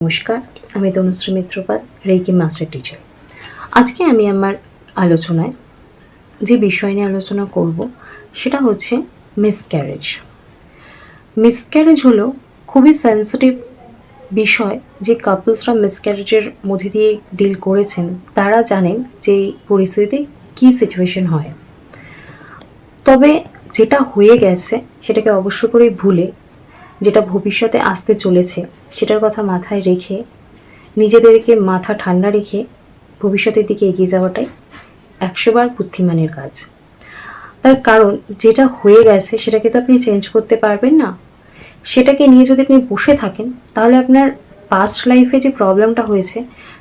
নমস্কার, আমি Tanushree Mitrapal, reiki master teacher. আজকে আমি আমার আলোচনায় যে বিষয় নিয়ে আলোচনা করব সেটা হচ্ছে মিসক্যারেজ। মিসক্যারেজ হলো খুবই সেন্সিটিভ বিষয়। যে কাপলসরা মিসক্যারেজের মধ্যে দিয়ে ডিল করেছেন তারা জানেন যে এই পরিস্থিতিতে কী সিচুয়েশন হয়। তবে যেটা হয়ে গেছে সেটাকে অবশ্য করেই ভুলে যেটা ভবিষ্যতে আসতে চলেছে সেটার কথা মাথায় রেখে নিজেদেরকে মাথা ঠান্ডা রেখে ভবিষ্যতের দিকে এগিয়ে যাওয়াটাই 100বার বুদ্ধিমানের কাজ। তার কারণ যেটা হয়ে গেছে সেটাকে তো আপনি চেঞ্জ করতে পারবেন না। সেটাকে নিয়ে যদি আপনি বসে থাকেন তাহলে আপনার পাস্ট লাইফে যে প্রবলেমটা হয়েছে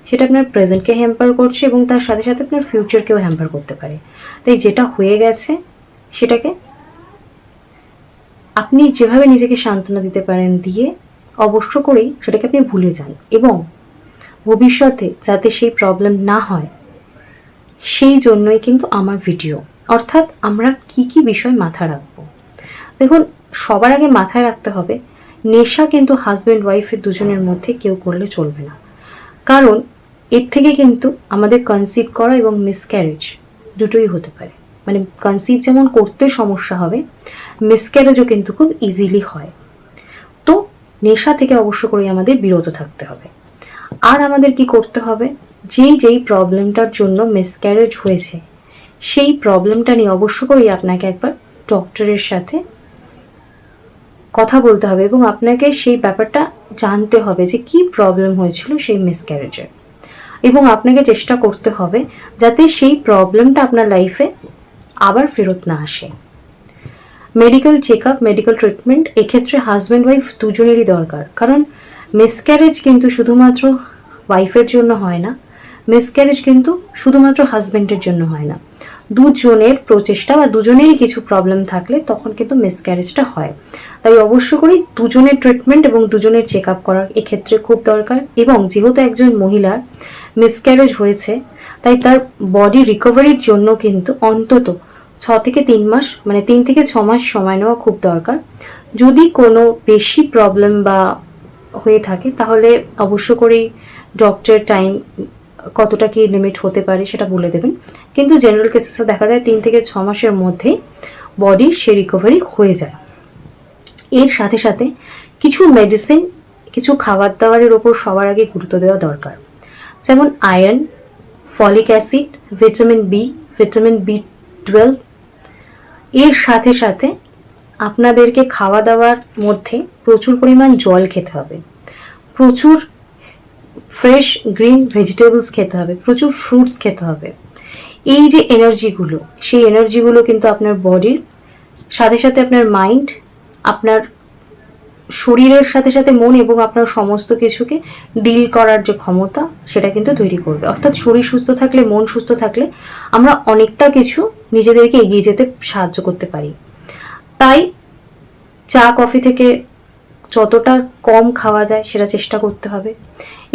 সেটা আপনার প্রেজেন্টকে হ্যাম্পার করছে এবং তার সাথে সাথে আপনার ফিউচারকেও হ্যাম্পার করতে পারে। তাই যেটা হয়ে গেছে সেটাকে আপনি যেভাবে নিজেকে সান্ত্বনা দিতে পারেন দিয়ে অবশ্য করেই সেটাকে আপনি ভুলে যান এবং ভবিষ্যতে যাতে সেই প্রবলেম না হয় সেই জন্যই কিন্তু আমার ভিডিও। অর্থাৎ আমরা কি কি বিষয় মাথায় রাখবো। দেখুন, সবার আগে মাথায় রাখতে হবে নেশা কিন্তু হাজব্যান্ড ওয়াইফের দুজনের মধ্যে কেউ করলে চলবে না। কারণ এর থেকে কিন্তু আমাদের কনসিভ করা এবং মিসক্যারেজ দুটোই হতে পারে। মানে কনসিভ যেমন করতে সমস্যা হবে, মিসক্যারেজও কিন্তু খুব ইজিলি হয়। তো নেশা থেকে অবশ্য করেই আমাদের বিরত থাকতে হবে। আর আমাদের কি করতে হবে, যেই প্রবলেমটার জন্য মিসক্যারেজ হয়েছে সেই প্রবলেমটা নিয়ে অবশ্য করেই আপনাকে একবার ডক্টরের সাথে কথা বলতে হবে এবং আপনাকে সেই ব্যাপারটা জানতে হবে যে কি প্রবলেম হয়েছিল সেই মিসক্যারেজের, এবং আপনাকে চেষ্টা করতে হবে যাতে সেই প্রবলেমটা আপনার লাইফে আবার ফেরত না আসে। Medical check up, medical treatment এক্ষেত্রে হাজব্যান্ড ওয়াইফ দুজনেরই দরকার। কারণ মিসক্যারেজ কিন্তু শুধুমাত্র ওয়াইফের জন্য হয় না, মিসক্যারেজ কিন্তু শুধুমাত্র হাজব্যান্ডের জন্য হয় না। দুজনের প্রচেষ্টা বা দুজনেরই কিছু প্রবলেম থাকলে তখন কিন্তু মিসক্যারেজটা হয়। তাই অবশ্য করেই দুজনের ট্রিটমেন্ট এবং দুজনের চেক আপ করার এক্ষেত্রে খুব দরকার। এবং যেহেতু একজন মহিলার মিসক্যারেজ হয়েছে তাই তার বডি রিকভারির জন্য কিন্তু অন্তত 6 থেকে 3 মাস, মানে 3 থেকে 6 মাস সময় নেওয়া খুব দরকার। যদি কোনো বেশি প্রবলেম বা হয়ে থাকে তাহলে অবশ্য করেই ডক্টর টাইম কতটা কি লিমিট হতে পারে সেটা বলে দেবেন। কিন্তু জেনারেল কেসেসে দেখা যায় 3 থেকে 6 মাসের মধ্যেই বডির সে রিকভারি হয়ে যায়। এর সাথে সাথে কিছু মেডিসিন, কিছু খাবার দাবারের ওপর সবার আগে গুরুত্ব দেওয়া দরকার। যেমন iron, folic acid, vitamin B, vitamin বি12। এর সাথে সাথে আপনাদেরকে খাওয়া দাওয়ার মধ্যে প্রচুর পরিমাণ জল খেতে হবে, প্রচুর ফ্রেশ গ্রিন ভেজিটেবলস খেতে হবে, প্রচুর ফ্রুটস খেতে হবে। এই যে এনার্জিগুলো, সেই এনার্জিগুলো কিন্তু আপনার বডির সাথে সাথে আপনার মাইন্ড, আপনার শরীরের সাথে সাথে মন এবং আপনার সমস্ত কিছুকে ডিল করার যে ক্ষমতা সেটা কিন্তু তৈরি করবে। অর্থাৎ শরীর সুস্থ থাকলে, মন সুস্থ থাকলে আমরা অনেকটা কিছু নিজেদেরকে এগিয়ে যেতে সাহায্য করতে পারি। তাই চা কফি থেকে যতটা কম খাওয়া যায় সেটা চেষ্টা করতে হবে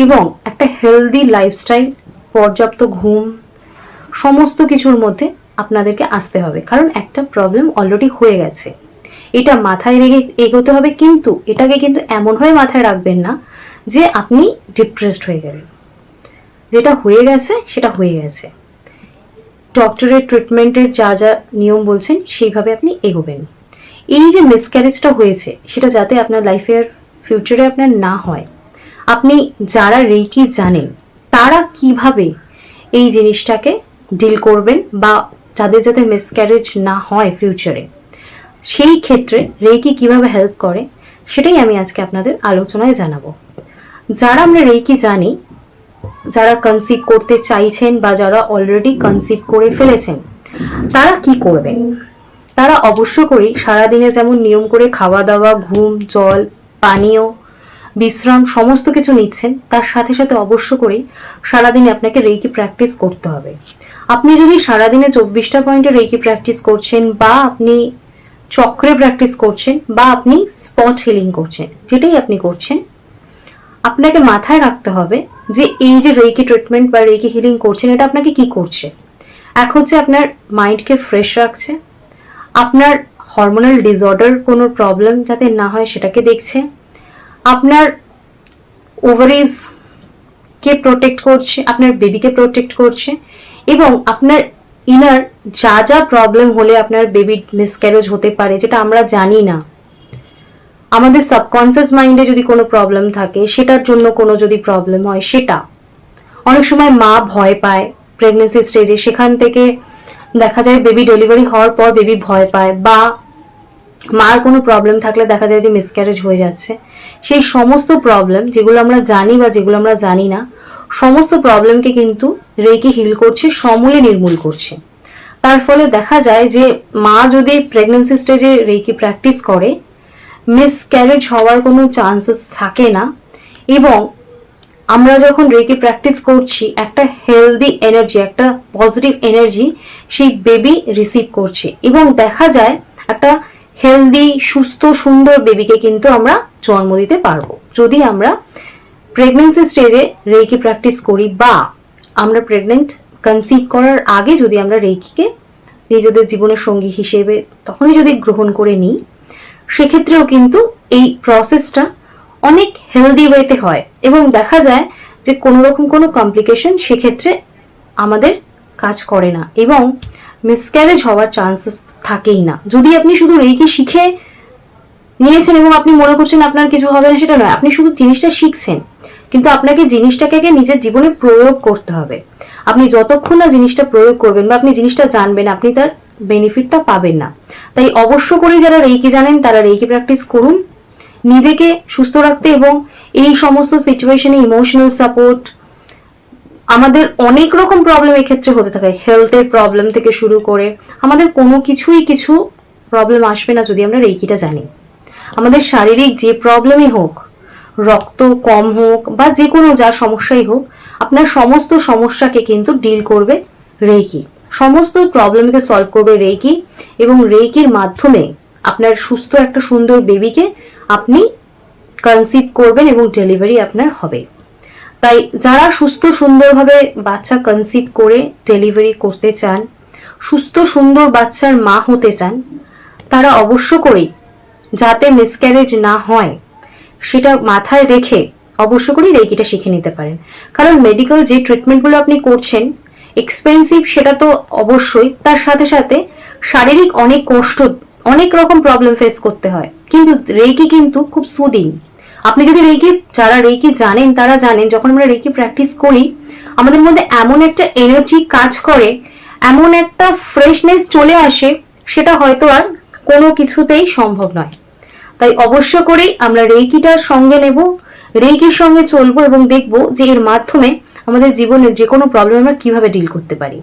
এবং একটা হেলদি লাইফস্টাইল, পর্যাপ্ত ঘুম, সমস্ত কিছুর মধ্যে আপনাদেরকে আসতে হবে। কারণ একটা প্রবলেম অলরেডি হয়ে গেছে, এটা মাথায় রেখে এগোতে হবে। কিন্তু এটাকে কিন্তু এমনভাবে মাথায় রাখবেন না যে আপনি ডিপ্রেসড হয়ে গেলেন। যেটা হয়ে গেছে সেটা হয়ে গেছে। ডক্টরের ট্রিটমেন্টের যা যা নিয়ম বলছেন সেইভাবে আপনি এগোবেন। এই যে মিসক্যারেজটা হয়েছে সেটা যাতে আপনার লাইফের ফিউচারে আপনার না হয়, আপনি যারা রেইকি জানেন তারা কিভাবে এই জিনিসটাকে ডিল করবেন বা যাদের যাতে মিসক্যারেজ না হয় ফিউচারে, সেই ক্ষেত্রে রেইকি কিভাবে হেল্প করে সেটাই আমি আজকে আপনাদের আলোচনায় জানাবো। যারা আমরা রেইকি জানি, যারা কনসিভ করতে চাইছেন বা যারা অলরেডি কনসিভ করে ফেলেছেন, তারা কি করবেন। তারা অবশ্য করেই সারাদিনে যেমন নিয়ম করে খাওয়া দাওয়া, ঘুম, জল, পানীয়, বিশ্রাম সমস্ত কিছু নিচ্ছেন, তার সাথে সাথে অবশ্য করেই সারাদিনে আপনাকে রেইকি প্র্যাকটিস করতে হবে। আপনি যদি সারাদিনে 24টা পয়েন্টে রেইকি প্র্যাকটিস করছেন বা আপনি চক্রে প্র্যাকটিস করছেন বা আপনি স্পট হিলিং করছেন, যেটাই আপনি করছেন, আপনাকে মাথায় রাখতে হবে যে এই যে রেইকি ট্রিটমেন্ট বা রেইকি হিলিং করছেন এটা আপনাকে কি করছে। এক হচ্ছে আপনার মাইন্ডকে ফ্রেশ রাখছে, আপনার হরমোনাল ডিসঅর্ডার কোনো প্রবলেম যাতে না হয় সেটাকে দেখছে, আপনার ওভারিজ কে প্রোটেক্ট করছে, আপনার বেবিকে প্রোটেক্ট করছে, এবং আপনার ইনার যা যা প্রবলেম হলে আপনার বেবির মিসক্যারেজ হতে পারে যেটা আমরা জানি না, আমাদের সাবকনসিয়াস মাইন্ডে যদি কোনো প্রবলেম থাকে, সেটার জন্য কোনো যদি প্রবলেম হয়, সেটা অনেক সময় মা ভয় পায় প্রেগনেন্সি স্টেজে, সেখান থেকে দেখা যায় বেবি ডেলিভারি হওয়ার পর বেবি ভয় পায়, বা মার কোনো প্রবলেম থাকলে দেখা যায় যে মিসক্যারেজ হয়ে যাচ্ছে। সেই সমস্ত প্রবলেম যেগুলো আমরা জানি বা যেগুলো আমরা জানি না, সমস্ত প্রবলেমকে কিন্তু রেকি হিল করছে, সমূলে নির্মূল করছে। তার ফলে দেখা যায় যে মা যদি প্রেগনেন্সি স্টেজে রেকি প্র্যাকটিস করে, মিসক্যারেজ হওয়ার কোনো চান্সেস থাকে না। এবং আমরা যখন রেকি প্র্যাকটিস করছি, একটা হেলদি এনার্জি, একটা পজিটিভ এনার্জি সেই বেবি রিসিভ করছে, এবং দেখা যায় একটা হেলদি, সুস্থ, সুন্দর বেবিকে কিন্তু আমরা জন্ম দিতে পারবো যদি আমরা প্রেগনেন্সি স্টেজে রেকি প্র্যাকটিস করি, বা আমরা প্রেগনেন্ট কনসিভ করার আগে যদি আমরা রেকিকে নিজেদের জীবনের সঙ্গী হিসেবে তখনই যদি গ্রহণ করে নিই, সেক্ষেত্রেও কিন্তু এই প্রসেসটা অনেক হেলদি ওয়েতে হয়, এবং দেখা যায় যে কোনো রকম কোনো কমপ্লিকেশন সেক্ষেত্রে আমাদের কাজ করে না, এবং মিসক্যারেজ হওয়ার চান্সেস থাকেই না। যদি আপনি শুধু রেকি শিখে নিয়েছেন এবং আপনি মনে করছেন আপনার কিছু হবে না, সেটা নয়, আপনি শুধু জিনিসটা শিখছেন, কিন্তু আপনাকে জিনিসটাকে নিজের জীবনে প্রয়োগ করতে হবে। আপনি যতক্ষণ না জিনিসটা প্রয়োগ করবেন বা আপনি জিনিসটা জানবেন, আপনি তার বেনিফিটটা পাবেন না। তাই অবশ্য করে যারা রেকি জানেন তারা রেকি প্র্যাকটিস করুন নিজেকে সুস্থ রাখতে, এবং এই সমস্ত সিচুয়েশনে ইমোশনাল সাপোর্ট, আমাদের অনেক রকম প্রবলেম এক্ষেত্রে হতে থাকে, হেলথের প্রবলেম থেকে শুরু করে আমাদের কোনো কিছু প্রবলেম আসবে না যদি আমরা রেকিটা জানি। আমাদের শারীরিক যে প্রবলেমই হোক, রক্ত কম হোক বা যে কোনো যা সমস্যাই হোক, আপনার সমস্ত সমস্যাকে কিন্তু ডিল করবে রেকি, সমস্ত প্রবলেমকে সলভ করবে রেকি, এবং রেকির মাধ্যমে আপনার সুস্থ একটা সুন্দর বেবিকে আপনি কনসিভ করবেন এবং ডেলিভারি আপনার হবে। তাই যারা সুস্থ সুন্দরভাবে বাচ্চা কনসিভ করে ডেলিভারি করতে চান, সুস্থ সুন্দর বাচ্চার মা হতে চান, তারা অবশ্য করেই যাতে মিসক্যারেজ না হয় সেটা মাথায় রেখে অবশ্য করেই রেকিটা শিখে নিতে পারেন। কারণ মেডিকেল যে ট্রিটমেন্টগুলো আপনি করছেন এক্সপেন্সিভ, সেটা তো অবশ্যই, তার সাথে সাথে শারীরিক অনেক কষ্ট, অনেক রকম প্রবলেম ফেস করতে হয়, কিন্তু রেকি কিন্তু খুব সুদিং। আপনি যদি রেকি, যারা রেকি জানেন তারা জানেন, যখন আমরা রেকি প্র্যাকটিস করি আমাদের মধ্যে এমন একটা এনার্জি কাজ করে, এমন একটা ফ্রেশনেস চলে আসে, সেটা হয়তো আর কোনো কিছুতেই সম্ভব নয়। তাই অবশ্য করেই আমরা রেকিটার সঙ্গে নেব, রেকির সঙ্গে চলবো, এবং দেখবো যে এর মাধ্যমে আমাদের জীবনের যে কোনো প্রবলেম আমরা কিভাবে ডিল করতে পারি।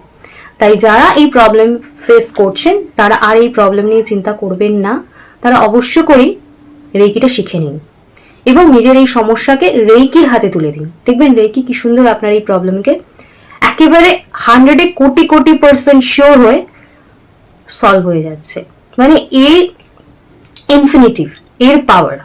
তাই যারা এই প্রবলেম ফেস করছেন তারা আর এই প্রবলেম নিয়ে চিন্তা করবেন না, তারা অবশ্য করেই রেকিটা শিখে নিন এবং নিজের এই সমস্যাকে রেকির হাতে তুলে দিন। দেখবেন রেকি কি সুন্দর আপনার এই প্রবলেমকে একেবারে 100-এ কোটি% শিওর হয়ে সলভ হয়ে যাচ্ছে। মানে এর ইনফিনিটিভ, এর পাওয়ার।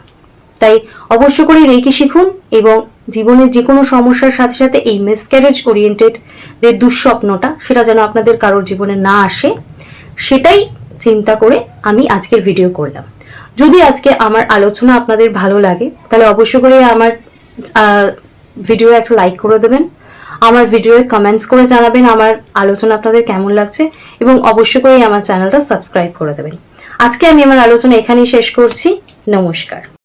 তাই অবশ্য করে রেকি শিখুন, এবং জীবনের যে কোনো সমস্যার সাথে সাথে এই মিসক্যারেজ ওরিয়েন্টেড যে দুঃস্বপ্নটা, সেটা যেন আপনাদের কারোর জীবনে না আসে, সেটাই চিন্তা করে আমি আজকের ভিডিও করলাম। যদি আজকে আমার আলোচনা আপনাদের ভালো লাগে তাহলে অবশ্য করে আমার ভিডিও একটা লাইক করে দেবেন, আমার ভিডিওয়ে কমেন্টস করে জানাবেন আমার আলোচনা আপনাদের কেমন লাগছে, এবং অবশ্য করে আমার চ্যানেলটা সাবস্ক্রাইব করে দেবেন। আজকে আমি আমার আলোচনা এখানেই শেষ করছি। নমস্কার।